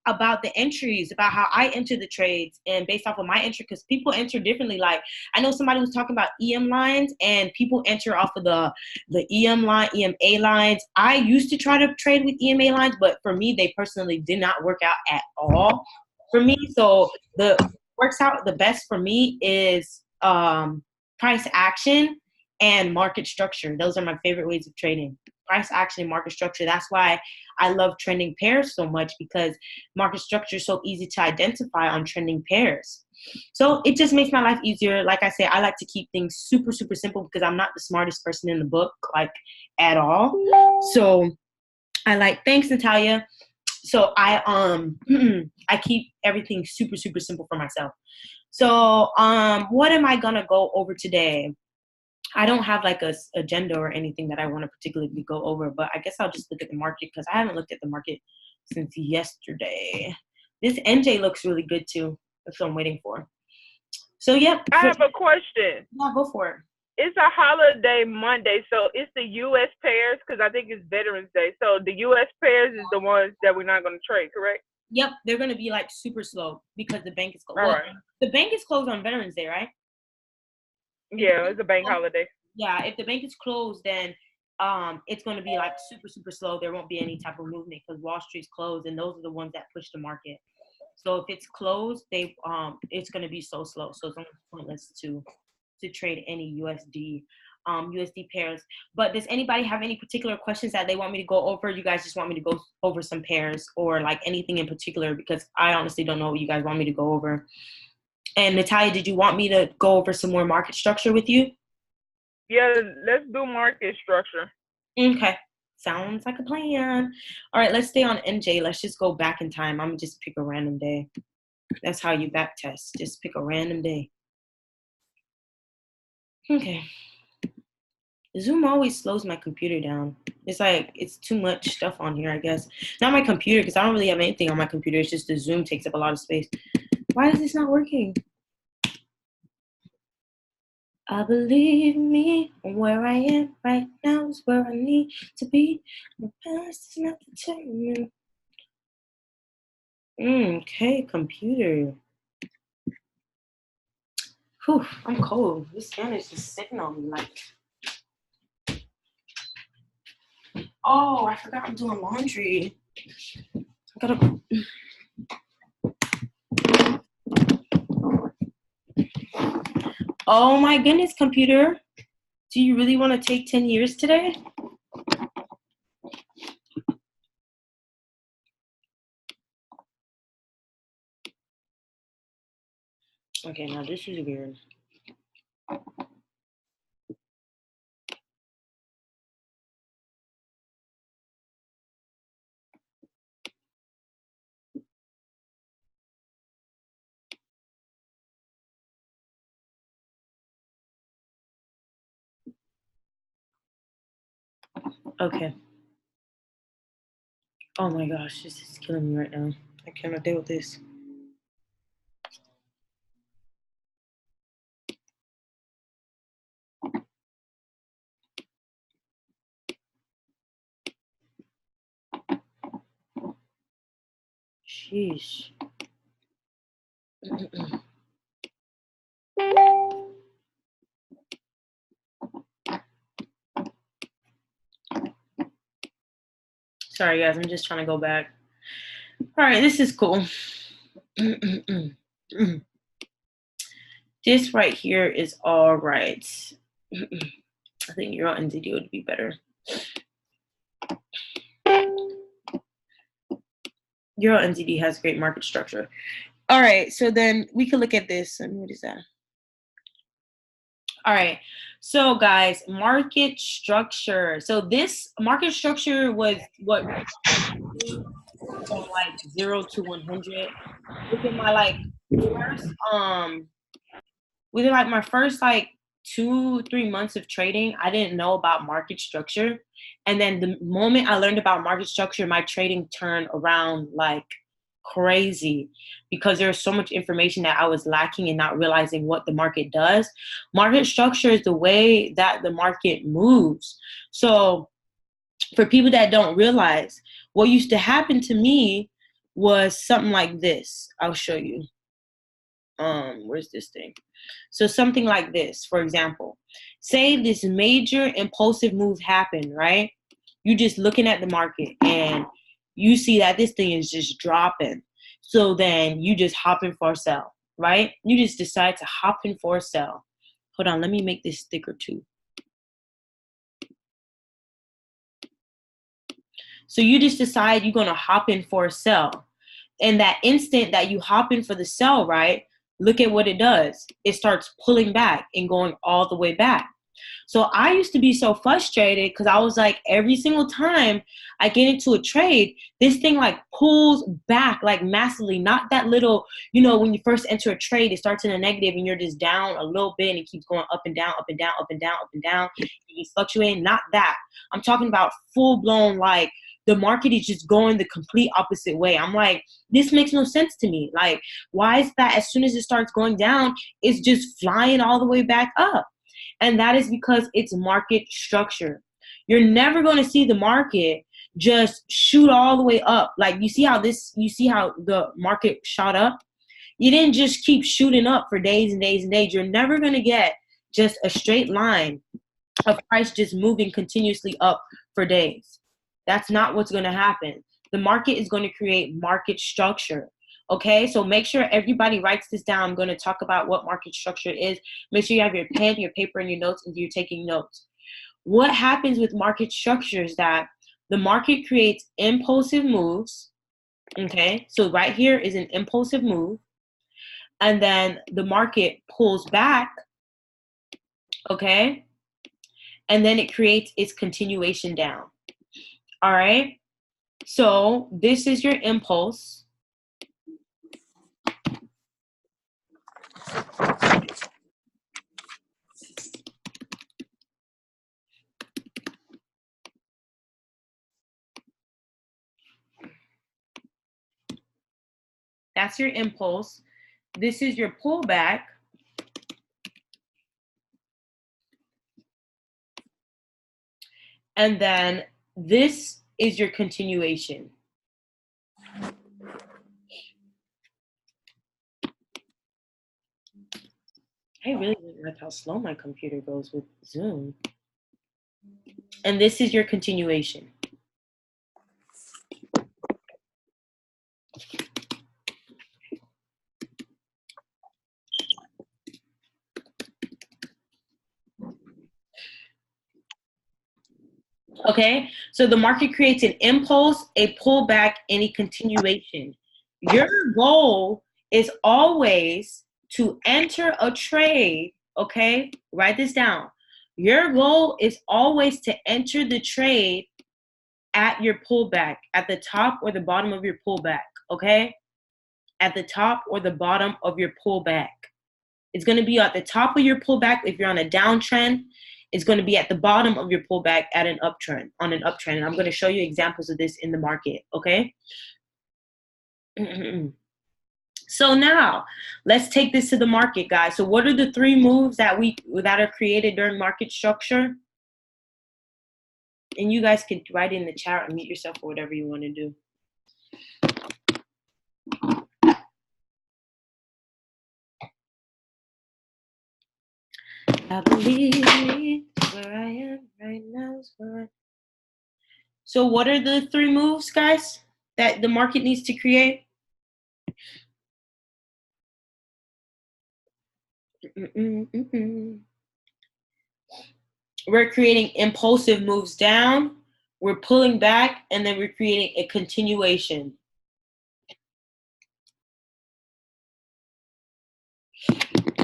about the entries, about how I enter the trades, and based off of my entry, because people enter differently. Like I know somebody was talking about EM lines, and people enter off of the EM line, EMA lines. I used to try to trade with EMA lines, but for me, they personally did not work out at all for me. So the works out the best for me is price action and market structure. Those are my favorite ways of trading. Price action and market structure. That's why I love trending pairs so much, because market structure is so easy to identify on trending pairs. So it just makes my life easier. Like I say, I like to keep things super, super simple because I'm not the smartest person in the book, like at all. So I like, thanks, Natalia. So I keep everything super, super simple for myself. So what am I gonna go over today? I don't have like a agenda or anything that I want to particularly go over, but I guess I'll just look at the market because I haven't looked at the market since yesterday. This NJ looks really good too. That's what I'm waiting for. So yeah. I have a question. Yeah, go for it. It's a holiday Monday, so it's the U.S. pairs because I think it's Veterans Day. So the U.S. pairs is the ones that we're not going to trade, correct? Yep, they're going to be like super slow because the bank is closed. All Well, right. the bank is closed on Veterans Day, right? Yeah, it's a bank holiday. Yeah, if the bank is closed, then it's going to be like super, super slow. There won't be any type of movement because Wall Street's closed, and those are the ones that push the market. So if it's closed, it's going to be so slow. So it's almost pointless to trade any USD pairs. But does anybody have any particular questions that they want me to go over? You guys just want me to go over some pairs or like anything in particular? Because I honestly don't know what you guys want me to go over. And Natalia, did you want me to go over some more market structure with you? Yeah, let's do market structure. Okay. Sounds like a plan. All right, let's stay on NJ. Let's just go back in time. I'm going to just pick a random day. That's how you back test. Just pick a random day. Okay. Zoom always slows my computer down. It's like, it's too much stuff on here, I guess. Not my computer, because I don't really have anything on my computer. It's just the Zoom takes up a lot of space. Why is this not working? I believe me, where I am right now is where I need to be. My past is not determined. Okay, computer. Whew, I'm cold. This fan is just sitting on me like. Oh, I forgot I'm doing laundry. I gotta. Oh my goodness, computer. Do you really want to take 10 years today? Okay, now this is weird. Okay. Oh my gosh, this is killing me right now. I cannot deal with this. Sheesh. Sorry, guys. I'm just trying to go back. All right, this is cool. This right here is all right. I think Euro NZD would be better. Euro NZD has great market structure. All right, so then we could look at this. And what is that? All right, so guys, market structure. So this market structure was what from like 0 to 100. Within my like first within like my first like 2-3 months of trading, I didn't know about market structure. And then the moment I learned about market structure, my trading turned around like crazy because there's so much information that I was lacking and not realizing what the market does. Market structure is the way that the market moves. So for people that don't realize, what used to happen to me was something like this. I'll show you. Where's this thing? So something like this, for example, say this major impulsive move happened, right? You just looking at the market and you see that this thing is just dropping. So then you just hop in for a sell, right? You just decide to hop in for a sell. Hold on, let me make this thicker too. So you just decide you're going to hop in for a sell. And that instant that you hop in for the sell, right? Look at what it does. It starts pulling back and going all the way back. So I used to be so frustrated because I was like, every single time I get into a trade, this thing like pulls back like massively. Not that little, you know, when you first enter a trade, it starts in a negative and you're just down a little bit and it keeps going up and down, up and down, up and down, up and down. You fluctuate. Not that. I'm talking about full blown, like the market is just going the complete opposite way. I'm like, this makes no sense to me. Like, why is that as soon as it starts going down, it's just flying all the way back up? And that is because it's market structure. You're never going to see the market just shoot all the way up. Like you see how the market shot up? You didn't just keep shooting up for days and days and days. You're never going to get just a straight line of price just moving continuously up for days. That's not what's going to happen. The market is going to create market structure. Okay, so make sure everybody writes this down. I'm going to talk about what market structure is. Make sure you have your pen, your paper, and your notes, and you're taking notes. What happens with market structure is that the market creates impulsive moves. Okay, so right here is an impulsive move. And then the market pulls back. Okay, and then it creates its continuation down. All right, so this is your impulse. That's your impulse. This is your pullback. And then this is your continuation. I really didn't like how slow my computer goes with Zoom. And this is your continuation. Okay, so the market creates an impulse, a pullback, and a continuation. Your goal is always to enter a trade, okay? Write this down. Your goal is always to enter the trade at your pullback, at the top or the bottom of your pullback, okay? At the top or the bottom of your pullback. It's going to be at the top of your pullback if you're on a downtrend. It's going to be at the bottom of your pullback at an uptrend, on an uptrend. And I'm going to show you examples of this in the market, okay? So now, let's take this to the market, guys. So what are the 3 moves that are created during market structure? And you guys can write in the chat or mute yourself or whatever you want to do. I believe where I am right now is where. So what are the 3 moves, guys, that the market needs to create? We're creating impulsive moves down, we're pulling back, and then we're creating a continuation.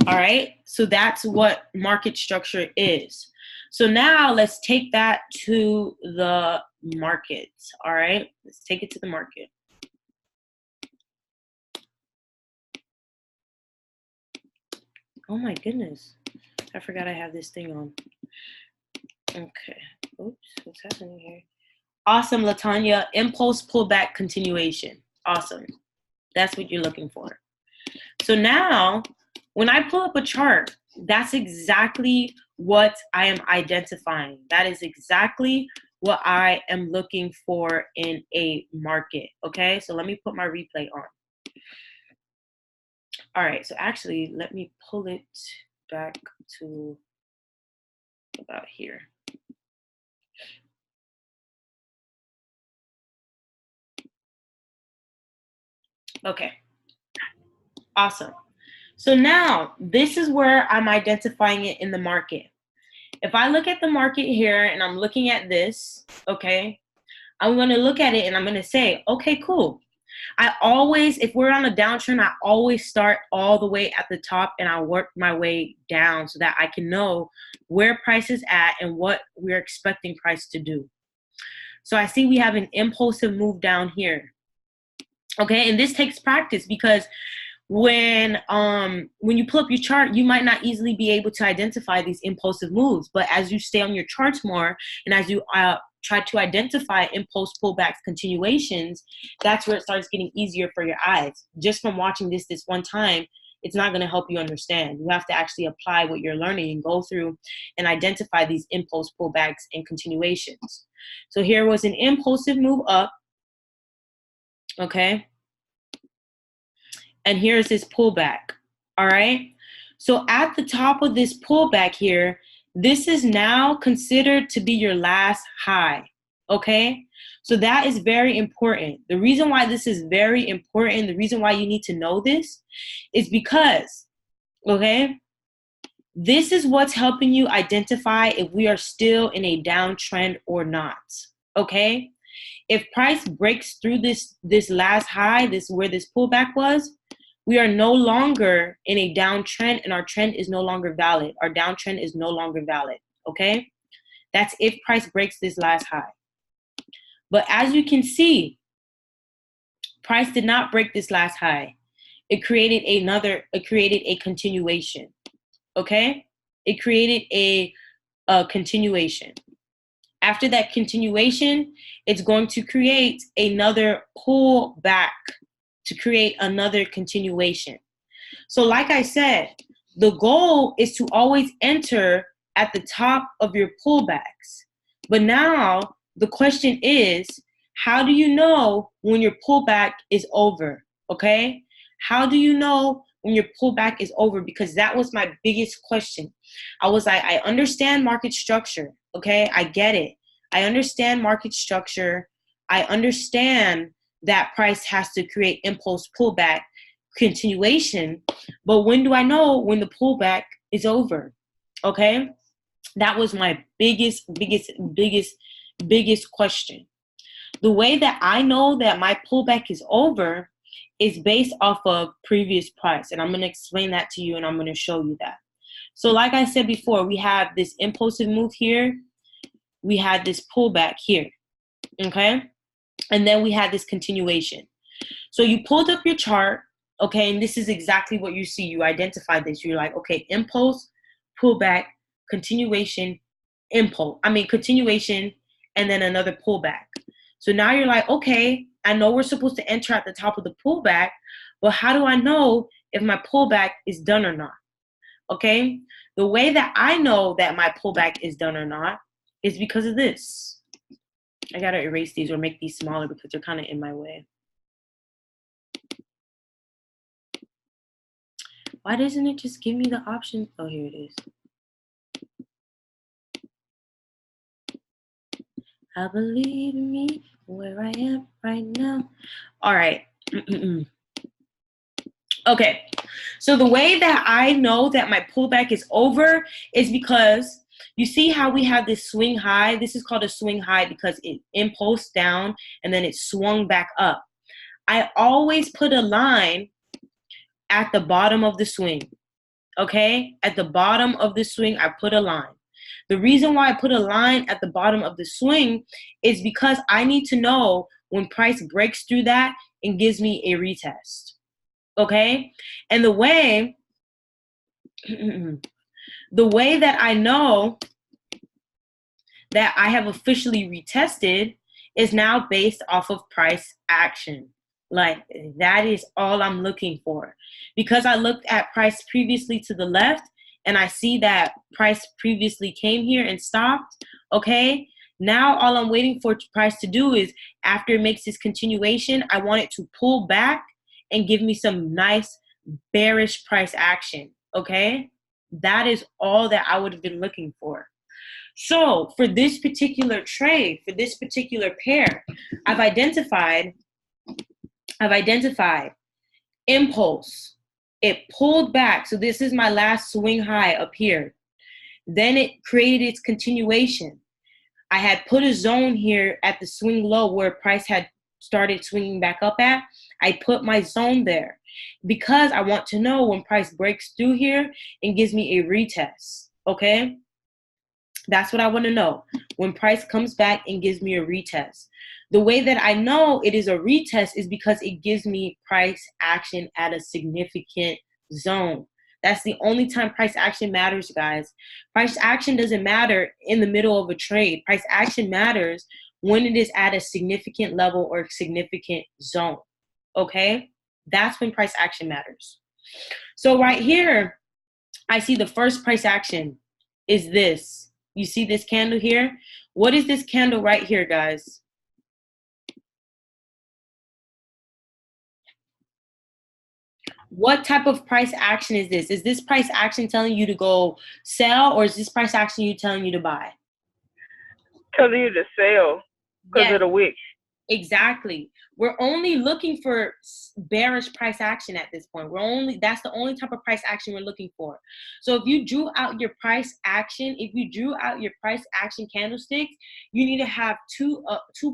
All right, so that's what market structure is. So now let's take that to the market. All right, let's take it to the market. Oh my goodness, I forgot I have this thing on. Okay, oops, what's happening here? Awesome, Latanya, impulse pullback continuation. Awesome, that's what you're looking for. So now, when I pull up a chart, that's exactly what I am identifying. That is exactly what I am looking for in a market. Okay, so let me put my replay on. All right, so actually, let me pull it back to about here. Okay, awesome. So now this is where I'm identifying it in the market. If I look at the market here and I'm looking at this, okay, I'm going to look at it and I'm going to say, okay, cool. I always, if we're on a downtrend, I always start all the way at the top and I work my way down so that I can know where price is at and what we're expecting price to do. So I see we have an impulsive move down here. Okay, and this takes practice because when you pull up your chart, you might not easily be able to identify these impulsive moves. But as you stay on your charts more and as you try to identify impulse pullbacks, continuations, that's where it starts getting easier for your eyes. Just from watching this one time, it's not going to help you understand. You have to actually apply what you're learning and go through and identify these impulse pullbacks and continuations. So here was an impulsive move up. Okay. And here's this pullback. All right. So at the top of this pullback here, this is now considered to be your last high. Okay. So that is very important. The reason why this is very important, the reason why you need to know this is because, okay, this is what's helping you identify if we are still in a downtrend or not. Okay. If price breaks through this last high, this where this pullback was, we are no longer in a downtrend and our trend is no longer valid. Our downtrend is no longer valid, okay? That's if price breaks this last high. But as you can see, price did not break this last high. It created a continuation, okay? It created a continuation. After that continuation, it's going to create another pullback to create another continuation. So like I said, the goal is to always enter at the top of your pullbacks. But now the question is, how do you know when your pullback is over? Okay? How do you know when your pullback is over? Because that was my biggest question. I was like, I understand market structure. Okay? I get it. I understand market structure. I understand that price has to create impulse pullback continuation. But when do I know when the pullback is over? Okay? That was my biggest question. The way that I know that my pullback is over is based off of previous price. And I'm going to explain that to you and I'm going to show you that. So like I said before, we have this impulsive move here. We had this pullback here. Okay? And then we had this continuation. So you pulled up your chart, okay, and this is exactly what you see. You identified this. You're like, okay, impulse, pullback, continuation, continuation, and then another pullback. So now you're like, okay, I know we're supposed to enter at the top of the pullback, but how do I know if my pullback is done or not? Okay, the way that I know that my pullback is done or not is because of this. I gotta erase these or make these smaller because they're kind of in my way. Why doesn't it just give me the option? Oh, here it is. I believe in me where I am right now. All right. Okay. So the way that I know that my pullback is over is because you see how we have this swing high? This is called a swing high because it impulsed down and then it swung back up. I always put a line at the bottom of the swing. Okay? At the bottom of the swing, I put a line. The reason why I put a line at the bottom of the swing is because I need to know when price breaks through that and gives me a retest. Okay? And the way that I know that I have officially retested is now based off of price action. Like, that is all I'm looking for. Because I looked at price previously to the left and I see that price previously came here and stopped, okay? Now all I'm waiting for price to do is, after it makes this continuation, I want it to pull back and give me some nice bearish price action, okay? That is all that I would have been looking for. So for this particular trade, for this particular pair, I've identified impulse. It pulled back. So this is my last swing high up here. Then it created its continuation. I had put a zone here at the swing low where price had started swinging back up at. I put my zone there because I want to know when price breaks through here and gives me a retest, okay? That's what I want to know. When price comes back and gives me a retest. The way that I know it is a retest is because it gives me price action at a significant zone. That's the only time price action matters, guys. Price action doesn't matter in the middle of a trade. Price action matters when it is at a significant level or significant zone, okay? That's when price action matters. So right here, I see the first price action is this. You see this candle here? What is this candle right here, guys? What type of price action is this? Is this price action telling you to go sell, or is this price action you telling you to buy? Telling you to sell because Yes. of the wick. Exactly. We're only looking for bearish price action at this point. That's the only type of price action we're looking for. So if you drew out your price action, candlesticks, you need to have two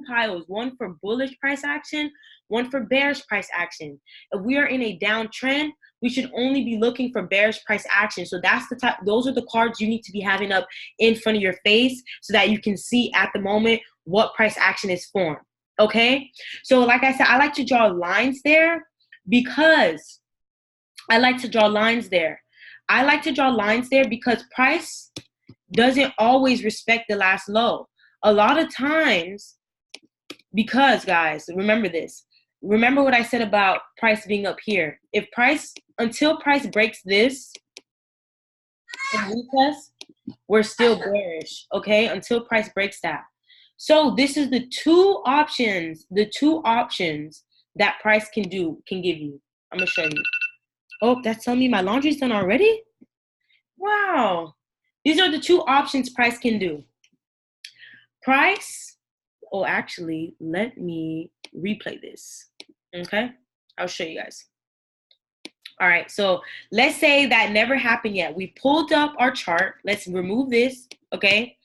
piles, one for bullish price action, one for bearish price action. If we are in a downtrend, we should only be looking for bearish price action. So those are the cards you need to be having up in front of your face so that you can see at the moment what price action is formed. Okay, so like I said, I like to draw lines there because price doesn't always respect the last low. A lot of times, because guys, remember this. Remember what I said about price being up here. Until price breaks this and retest, we're still bearish, okay? Until price breaks that. So this is the two options that price can give you. I'm gonna show you. Oh, that's telling me my laundry's done already? Wow. These are the two options price can do. Actually, let me replay this. Okay? I'll show you guys. All right, so let's say that never happened yet. We pulled up our chart. Let's remove this, okay?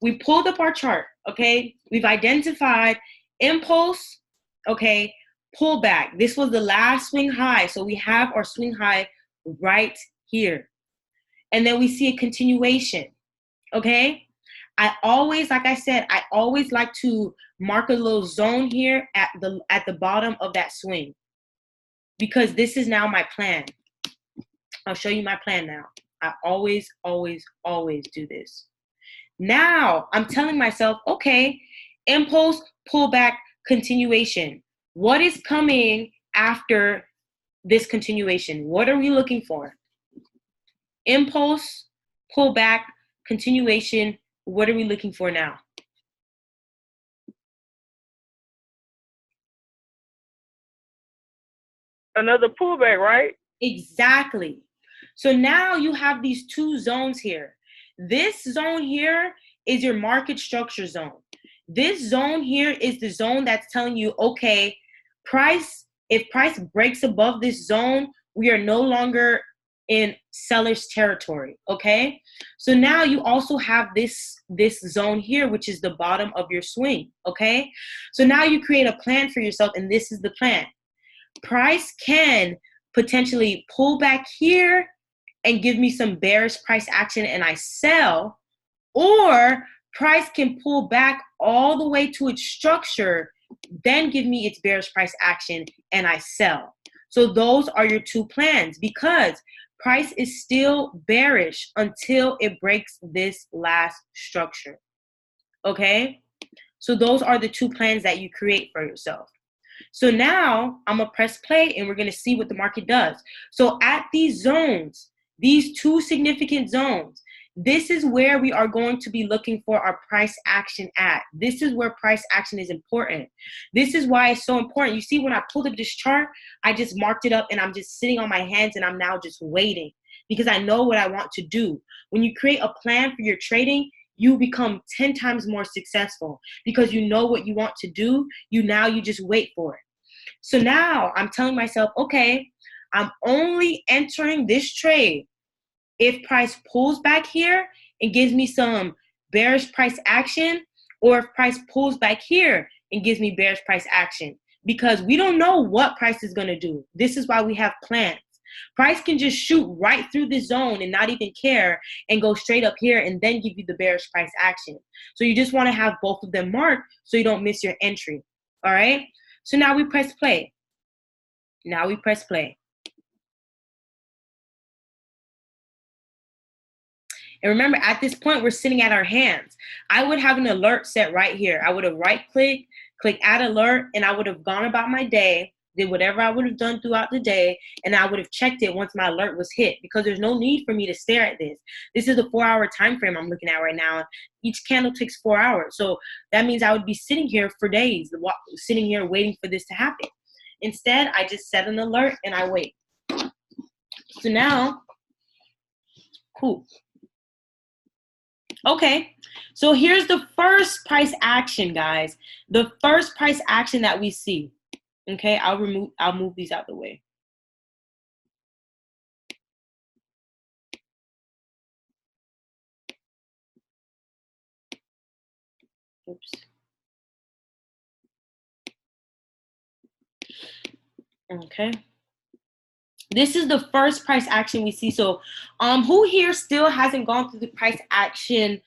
We pulled up our chart, okay? We've identified impulse, okay, pullback. This was the last swing high. So we have our swing high right here. And then we see a continuation, okay? Like I said, I always like to mark a little zone here at the bottom of that swing because this is now my plan. I'll show you my plan now. I always, always, always do this. Now I'm telling myself, okay, impulse, pullback, continuation. What is coming after this continuation? What are we looking for? Impulse, pullback, continuation. What are we looking for now? Another pullback, right? Exactly. So now you have these two zones here. This zone here is your market structure zone. This zone here is the zone that's telling you, okay, if price breaks above this zone, we are no longer in seller's territory, okay? So now you also have this zone here, which is the bottom of your swing, okay? So now you create a plan for yourself, and this is the plan. Price can potentially pull back here and give me some bearish price action and I sell, or price can pull back all the way to its structure, then give me its bearish price action and I sell. So those are your two plans because price is still bearish until it breaks this last structure. Okay? So those are the two plans that you create for yourself. So now I'm going to press play and we're going to see what the market does. So at these zones, these two significant zones, This is where we are going to be looking for our price action at. This is where price action is important. This is why it's so important. You see, when I pulled up this chart, I just marked it up and I'm just sitting on my hands and I'm now just waiting because I know what I want to do. When you create a plan for your trading, you become 10 times more successful because you know what you want to do. You just wait for it. So now I'm telling myself, okay, I'm only entering this trade if price pulls back here and gives me some bearish price action, or if price pulls back here and gives me bearish price action, because we don't know what price is going to do. This is why we have plans. Price can just shoot right through the zone and not even care and go straight up here and then give you the bearish price action. So you just want to have both of them marked so you don't miss your entry. All right. So now we press play. Now we press play. And remember, at this point, we're sitting at our hands. I would have an alert set right here. I would have right-clicked, click add alert, and I would have gone about my day, did whatever I would have done throughout the day, and I would have checked it once my alert was hit, because there's no need for me to stare at this. This is a 4-hour time frame I'm looking at right now. Each candle takes 4 hours. So that means I would be sitting here for days, sitting here waiting for this to happen. Instead, I just set an alert and I wait. So now, cool. Okay, so here's the first price action, guys. The first price action that we see. Okay, I'll move these out the way. Oops. Okay. This is the first price action we see. So, who here still hasn't gone through the price action,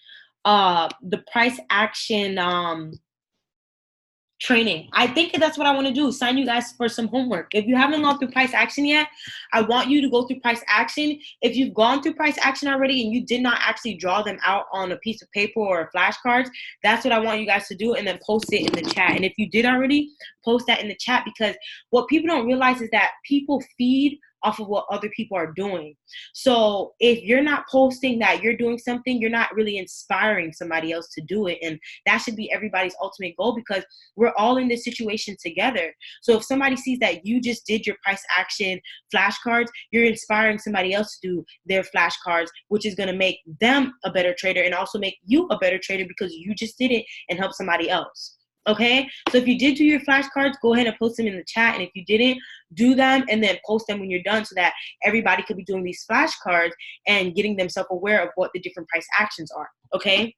training? I think that's what I want to do. Sign you guys for some homework. If you haven't gone through price action yet, I want you to go through price action. If you've gone through price action already and you did not actually draw them out on a piece of paper or flashcards, that's what I want you guys to do, and then post it in the chat. And if you did already, post that in the chat, because what people don't realize is that people feed off of what other people are doing. So if you're not posting that you're doing something, you're not really inspiring somebody else to do it. And that should be everybody's ultimate goal, because we're all in this situation together. So if somebody sees that you just did your price action flashcards, you're inspiring somebody else to do their flashcards, which is going to make them a better trader and also make you a better trader because you just did it and help somebody else. Okay, so if you did do your flashcards, go ahead and post them in the chat. And if you didn't, do them and then post them when you're done, so that everybody could be doing these flashcards and getting themselves aware of what the different price actions are. Okay.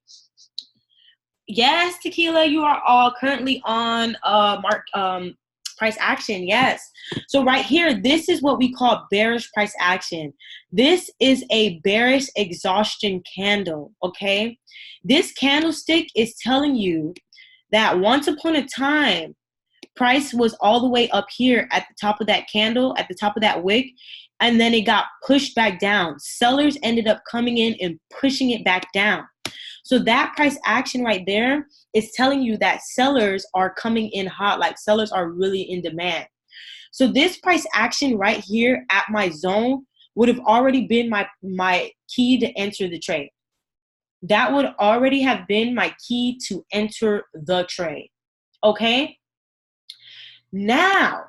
Yes, Tequila, you are all currently on price action. Yes. So right here, this is what we call bearish price action. This is a bearish exhaustion candle. Okay. This candlestick is telling you that once upon a time, price was all the way up here at the top of that candle, at the top of that wick, and then it got pushed back down. Sellers ended up coming in and pushing it back down. So that price action right there is telling you that sellers are coming in hot, like sellers are really in demand. So this price action right here at my zone would have already been my key to enter the trade. That would already have been my key to enter the trade. Okay. Now,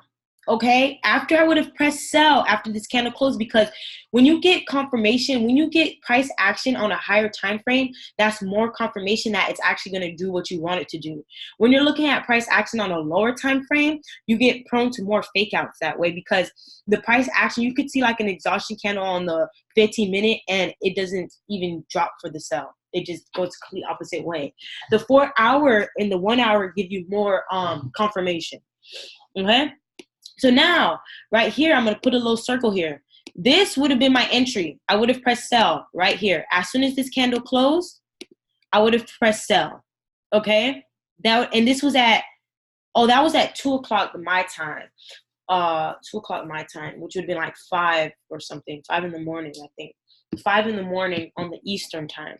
okay, after I would have pressed sell after this candle closed, because when you get confirmation, when you get price action on a higher time frame, that's more confirmation that it's actually going to do what you want it to do. When you're looking at price action on a lower time frame, you get prone to more fake outs that way, because the price action, you could see like an exhaustion candle on the 15-minute and it doesn't even drop for the sell. It just goes the complete opposite way. The 4 hour and the 1 hour give you more confirmation. Okay. So now right here, I'm going to put a little circle here. This would have been my entry. I would have pressed sell right here. As soon as this candle closed, I would have pressed sell. Okay. And this was that was at 2 o'clock my time. 2 o'clock my time, which would have been like 5 or something, 5 in the morning, I think. 5 in the morning on the Eastern time.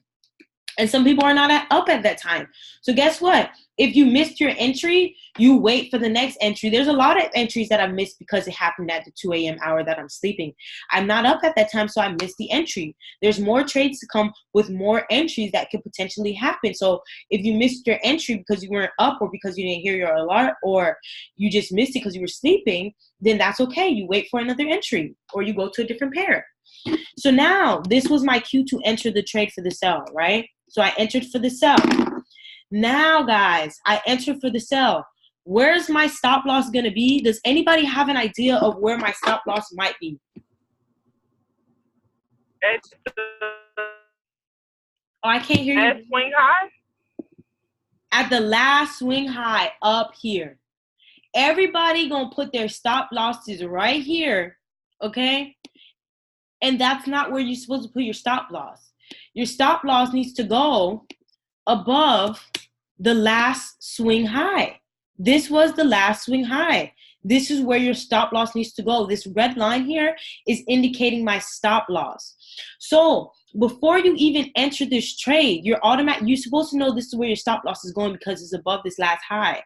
And some people are not up at that time. So guess what? If you missed your entry, you wait for the next entry. There's a lot of entries that I've missed because it happened at the 2 a.m. hour that I'm sleeping. I'm not up at that time, so I missed the entry. There's more trades to come with more entries that could potentially happen. So if you missed your entry because you weren't up or because you didn't hear your alert or you just missed it because you were sleeping, then that's okay. You wait for another entry or you go to a different pair. So now this was my cue to enter the trade for the sell, right? So I entered for the sell. Now, guys, I entered for the sell. Where's my stop loss going to be? Does anybody have an idea of where my stop loss might be? Oh, I can't hear you. At swing high? At the last swing high up here. Everybody going to put their stop losses right here, okay? And that's not where you're supposed to put your stop loss. Your stop loss needs to go above the last swing high. This was the last swing high. This is where your stop loss needs to go. This red line here is indicating my stop loss. So before you even enter this trade, you're supposed to know this is where your stop loss is going because it's above this last high.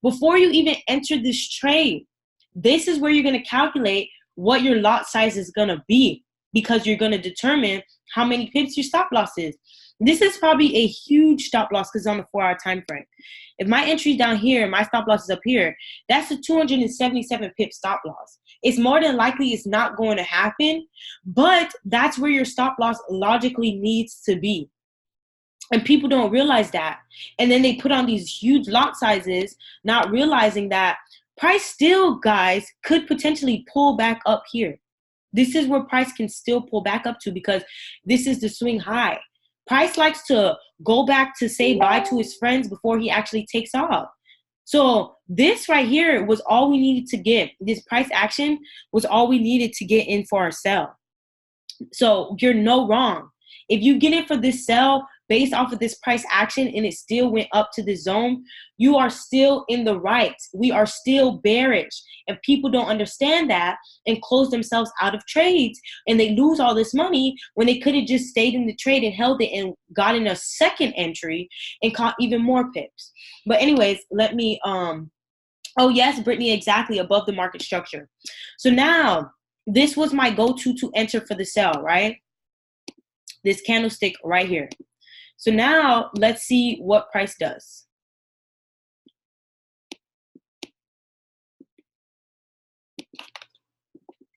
Before you even enter this trade, this is where you're going to calculate what your lot size is going to be because you're going to determine how many pips your stop loss is. This is probably a huge stop loss because it's on the 4-hour time frame. If my entry is down here and my stop loss is up here, that's a 277 pip stop loss. It's more than likely it's not going to happen, but that's where your stop loss logically needs to be. And people don't realize that. And then they put on these huge lot sizes, not realizing that price still, guys, could potentially pull back up here. This is where price can still pull back up to because this is the swing high. Price likes to go back to say bye to his friends before he actually takes off. So this right here was all we needed to get. This price action was all we needed to get in for our sell. So you're no wrong. If you get it for this sell based off of this price action and it still went up to the zone, you are still in the right. We are still bearish. And people don't understand that and close themselves out of trades. And they lose all this money when they could have just stayed in the trade and held it and got in a second entry and caught even more pips. But anyways, let me, oh yes, Brittany, exactly, above the market structure. So now, this was my go-to to enter for the sell, right? This candlestick right here. So now let's see what price does.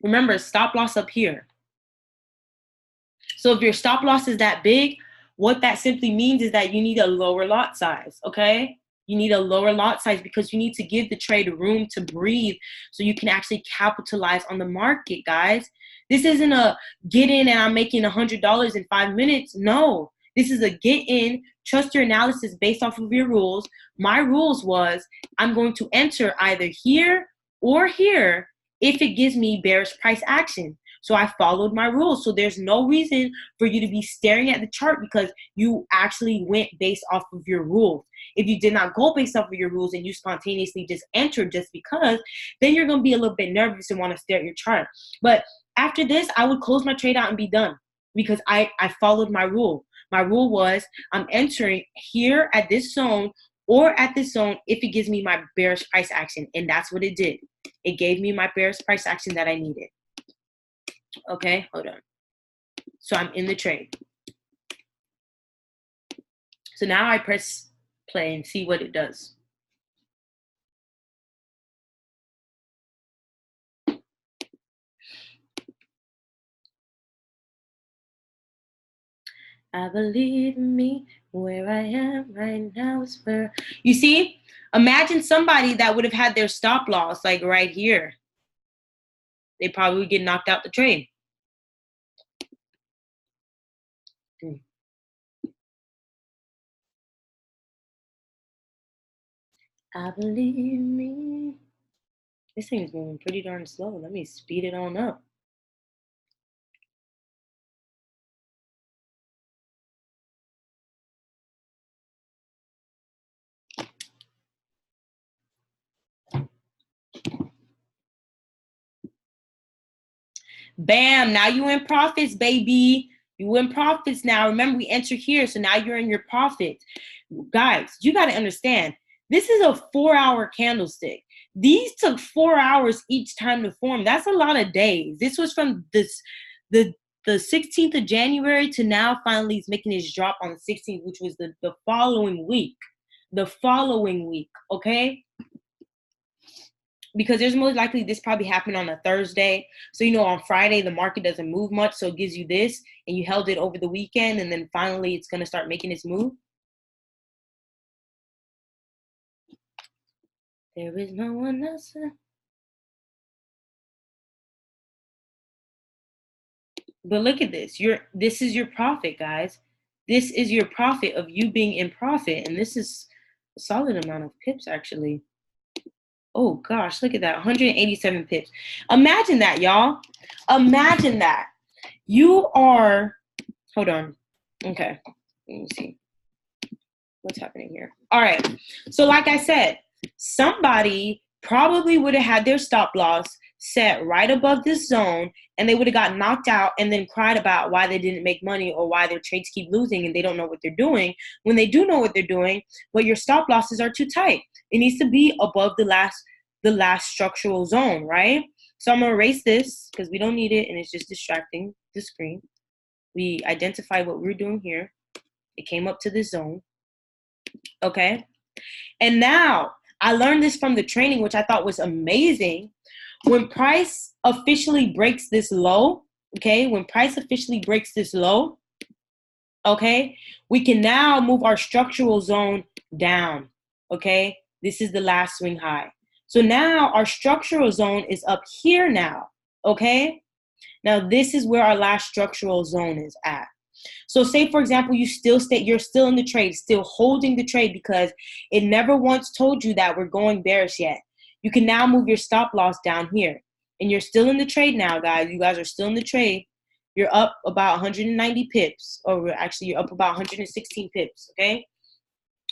Remember, stop loss up here. So if your stop loss is that big, what that simply means is that you need a lower lot size, okay? You need a lower lot size because you need to give the trade room to breathe so you can actually capitalize on the market, guys. This isn't a get in and I'm making $100 in 5 minutes. No, this is a get in, trust your analysis based off of your rules. My rules was I'm going to enter either here or here if it gives me bearish price action. So I followed my rules. So there's no reason for you to be staring at the chart because you actually went based off of your rules. If you did not go based off of your rules and you spontaneously just entered just because, then you're going to be a little bit nervous and want to stare at your chart. But after this, I would close my trade out and be done because I followed my rule. My rule was I'm entering here at this zone or at this zone if it gives me my bearish price action. And that's what it did. It gave me my bearish price action that I needed. Okay, hold on. So I'm in the trade. So now I press play and see what it does. I believe in me, where I am right now is where. You see, imagine somebody that would have had their stop loss like right here. They probably would get knocked out the trade. I believe in me. This thing is moving pretty darn slow. Let me speed it on up. Bam, now you in profits, baby. You in profits now. Remember, we enter here, so now you're in your profits. Guys, you got to understand, this is a 4-hour candlestick. These took 4 hours each time to form. That's a lot of days. This was from the 16th of January to now finally it's making his drop on the 16th, which was the following week. The following week, okay? Because there's most likely this probably happened on a Thursday. So, on Friday, the market doesn't move much. So it gives you this, and you held it over the weekend, and then finally it's going to start making its move. There is no one else. But look at this. This is your profit, guys. This is your profit of you being in profit. And this is a solid amount of pips, actually. Oh, gosh, look at that. 187 pips. Imagine that, y'all. Imagine that. You are, hold on. Okay, let me see. What's happening here? All right. So like I said, somebody probably would have had their stop loss set right above this zone, and they would have got knocked out and then cried about why they didn't make money or why their trades keep losing and they don't know what they're doing. When they do know what they're doing, but your stop losses are too tight. It needs to be above the last structural zone, right? So I'm going to erase this because we don't need it and it's just distracting the screen. We identify what we're doing here. It came up to this zone. Okay. And now I learned this from the training, which I thought was amazing. When price officially breaks this low, okay, when price officially breaks this low, okay, we can now move our structural zone down, okay? This is the last swing high. So now our structural zone is up here now, okay? Now this is where our last structural zone is at. So say, for example, you're still in the trade, still holding the trade because it never once told you that we're going bearish yet. You can now move your stop loss down here. And you're still in the trade now, guys. You guys are still in the trade. You're up about 190 pips. Or actually, you're up about 116 pips, okay?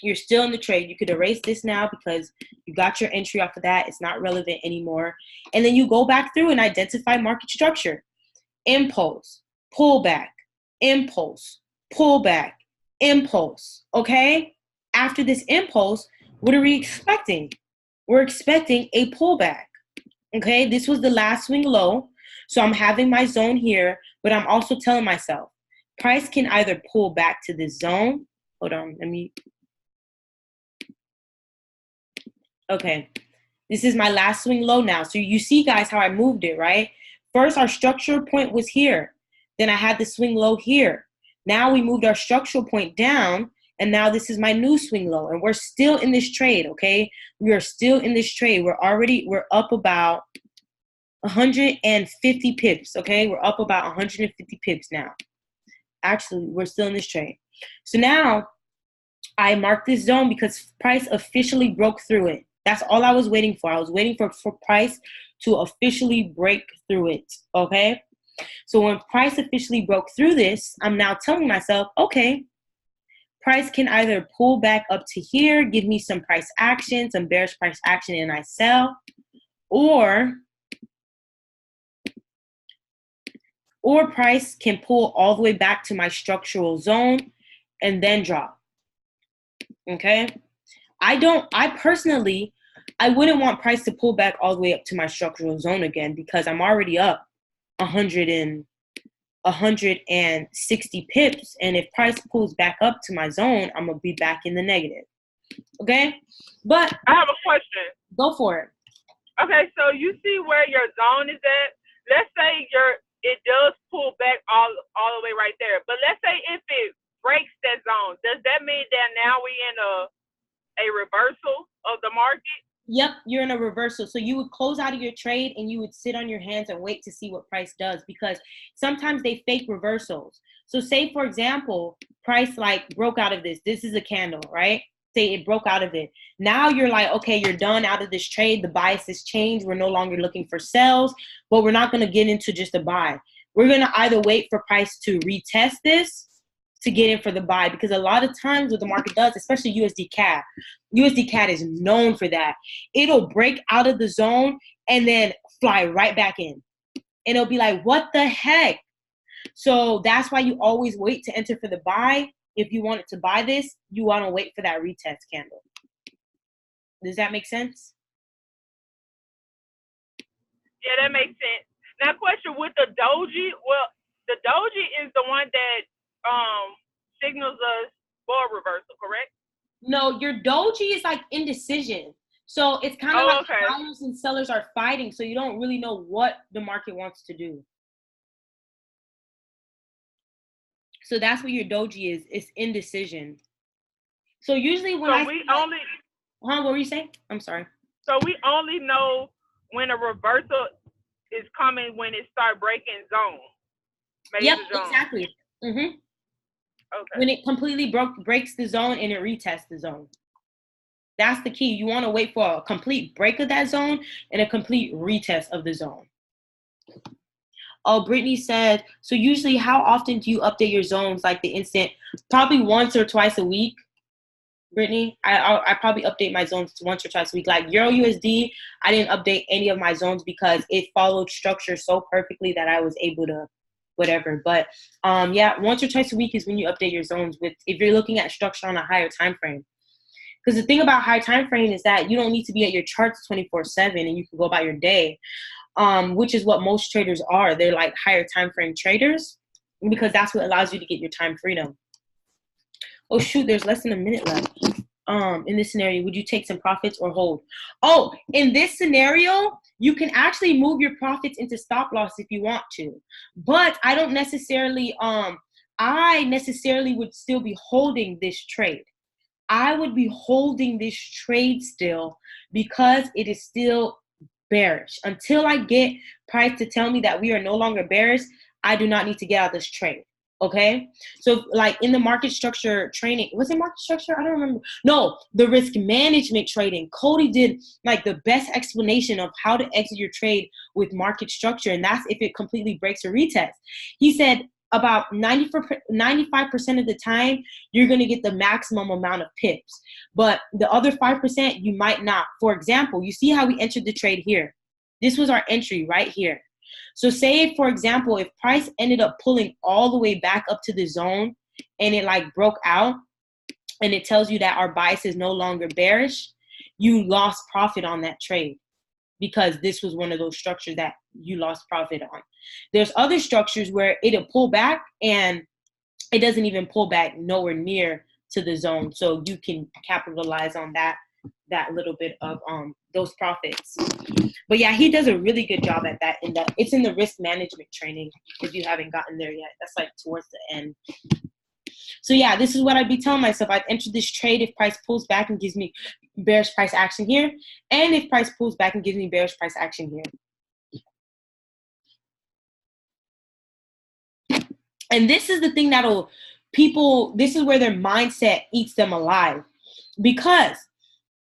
You're still in the trade. You could erase this now because you got your entry off of that. It's not relevant anymore. And then you go back through and identify market structure. Impulse, pullback, impulse, pullback, impulse, okay? After this impulse, what are we expecting? We're expecting a pullback, okay? This was the last swing low, so I'm having my zone here, but I'm also telling myself, price can either pull back to this zone. Hold on, okay. This is my last swing low now. So you see, guys, how I moved it, right? First, our structural point was here. Then I had the swing low here. Now we moved our structural point down, and now this is my new swing low. And we're still in this trade, okay? We are still in this trade. We're up about 150 pips, okay? We're up about 150 pips now. Actually, we're still in this trade. So now I marked this zone because price officially broke through it. That's all I was waiting for. I was waiting for price to officially break through it, okay? So when price officially broke through this, I'm now telling myself, okay, price can either pull back up to here, give me some price action, some bearish price action, and I sell, or price can pull all the way back to my structural zone and then drop, okay? I personally wouldn't want price to pull back all the way up to my structural zone again because I'm already up 160 pips, and if price pulls back up to my zone, I'm gonna be back in the negative. Okay, but I have a question. Go for it. Okay, so you see where your zone is at. Let's say it does pull back all the way right there, but let's say if it breaks that zone, does that mean that now we in a reversal of the market? Yep, you're in a reversal. So you would close out of your trade and you would sit on your hands and wait to see what price does, because sometimes they fake reversals. So say, for example, price like broke out of this. This is a candle, right? Say it broke out of it. Now you're like, okay, you're done out of this trade. The bias has changed. We're no longer looking for sells, but we're not going to get into just a buy. We're going to either wait for price to retest this to get in for the buy, because a lot of times what the market does, especially USD CAD is known for that. It'll break out of the zone and then fly right back in. And it'll be like, what the heck? So that's why you always wait to enter for the buy. If you wanted to buy this, you want to wait for that retest candle. Does that make sense? Yeah, that makes sense. Now, question with the doji. Well, the doji is the one that signals us for reversal, correct? No, your doji is like indecision. So it's kind of like okay. buyers and sellers are fighting, so you don't really know what the market wants to do. So that's what your doji is. It's indecision. So usually when So we only. What were you saying? I'm sorry. So we only know when a reversal is coming when it start breaking zone. Yep, exactly. Okay. When it completely breaks the zone and it retests the zone. That's the key. You want to wait for a complete break of that zone and a complete retest of the zone. Oh, Brittany said, so usually how often do you update your zones like the instant? Probably once or twice a week. Brittany, I probably update my zones once or twice a week. Like Euro USD, I didn't update any of my zones because it followed structure so perfectly that I was able to whatever. But yeah, once or twice a week is when you update your zones with if you're looking at structure on a higher time frame. Because the thing about high time frame is that you don't need to be at your charts 24/7 and you can go about your day, which is what most traders are. They're like higher time frame traders because that's what allows you to get your time freedom. Oh shoot, there's less than a minute left. In this scenario, would you take some profits or hold? Oh, in this scenario, you can actually move your profits into stop loss if you want to. But I don't necessarily, I necessarily would still be holding this trade. I would be holding this trade still because it is still bearish. Until I get price to tell me that we are no longer bearish, I do not need to get out this trade. Okay, so like in the market structure training, was it market structure? I don't remember. No, the risk management trading. Cody did like the best explanation of how to exit your trade with market structure, and that's if it completely breaks a retest. He said about 95% of the time, you're going to get the maximum amount of pips, but the other 5% you might not. For example, you see how we entered the trade here. This was our entry right here. So say, for example, if price ended up pulling all the way back up to the zone and it like broke out and it tells you that our bias is no longer bearish, you lost profit on that trade because this was one of those structures that you lost profit on. There's other structures where it'll pull back and it doesn't even pull back nowhere near to the zone. So you can capitalize on that little bit of those profits. But yeah, he does a really good job at that. It's in the risk management training if you haven't gotten there yet. That's like towards the end. So yeah, this is what I'd be telling myself. I'd enter this trade if price pulls back and gives me bearish price action here, and if price pulls back and gives me bearish price action here. And this is the thing this is where their mindset eats them alive. Because